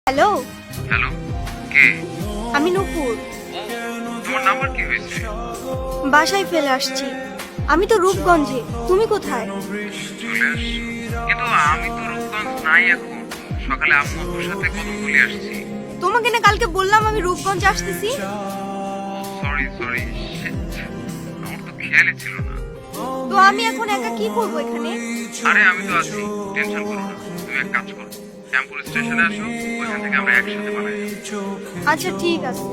Hello. Hello, কে? আমি নূপুর। তোমার number কি হয়েছে? বাসায় ফেলে আসছি। আমি তো রূপগঞ্জে, তুমি কোথায়? চলে আসছো? কিন্তু আমি তো রূপগঞ্জ নাই এখন। সকালে আম্মু আপুর সাথে কদমতলী আসছি। তোমাকে না কালকে বললাম আমি রূপগঞ্জে আসতেছি। সরি সরি, আমার তো খেয়ালই ছিল না। তো আমি এখন একা কি করব এখানে? আরে আমি তো আছি, টেনশন করো না। তুমি এক কাজ করো, শ্যামপুর স্টেশনে আসো, ওইখান থেকে আমরা একসাথে পালাই যাবো। আচ্ছা ঠিক আছে।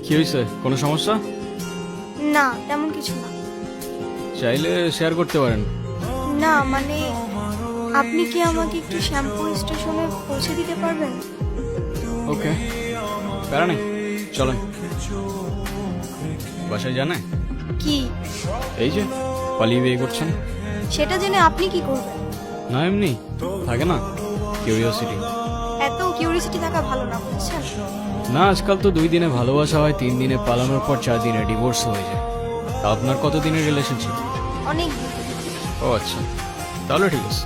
কি হয়েছে? কোনো সমস্যা? না তেমন কিছু না। চাইলে শেয়ার করতে পারেন। না মানে আপনি কি আমাকে একটু শ্যামপুর স্টেশনে পৌঁছে দিতে পারবেন? ওকে, প্যারা নেই, চলেন। বাসায় জানে? কি? এই যে পালিয়ে বিয়ে করছেন। সেটা জেনে আপনি কি করবেন? না এমনি থাকে না কিউরিওসিটি। এত কিউরিয়াসিটি থাকা ভালো না, বুঝছেন? না আজকাল তো 2 দিনে ভালোবাসা হয়, 3 দিনে পালানোর পর 4 দিনে ডিভোর্স হয়ে যায়। তা আপনার কত দিনের রিলেশনশিপ? অনেক দিন। ও আচ্ছা, তাহলে ঠিক আছে।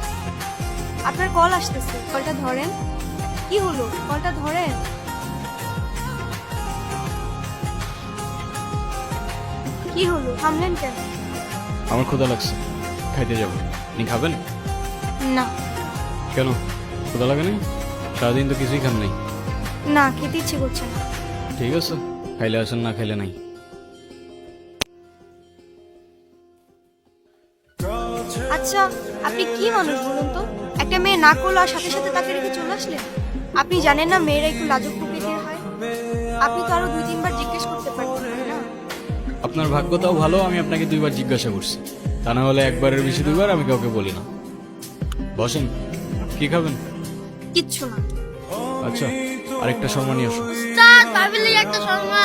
আপনার কল আসতেছে, কলটা ধরেন। কি হলো, কলটা ধরেন। কি হলো, থামলেন কেন? আমার ক্ষুধা লাগছে, খাইতে যাবো। আপনি খাবেন? না। কেন, ক্ষুধা লাগে নাই? সারাদিন তো কিছুই খান নাই। না, খেতে ইচ্ছে করছে না। ঠিক আছে, খাইলে আসেন, না খাইলে নাই। আচ্ছা, আপনি কি মানুষ বলুন তো? একটা মেয়ে না করলো আর সাথে সাথে তাকে রেখে চলে আসলেন। আপনি জানেন না মেয়েরা একটু লাজুক প্রকৃতির হয়? আপনি তো আরো 2-3 বার জিজ্ঞেস করতে পারতেন, তাই না? আপনার ভাগ্যটাও ভালো, আমি আপনাকে 2 বার জিজ্ঞাসা করছি। তা না হলে একবারের বেশি 2 বার আমি কাউকে বলি না। বসেন, কি খাবেন? কিচ্ছু না। আচ্ছা, আরেকটা শর্মা নিয়ে আসুন। উস্তাদ, ভাবিলি একটা শর্মা।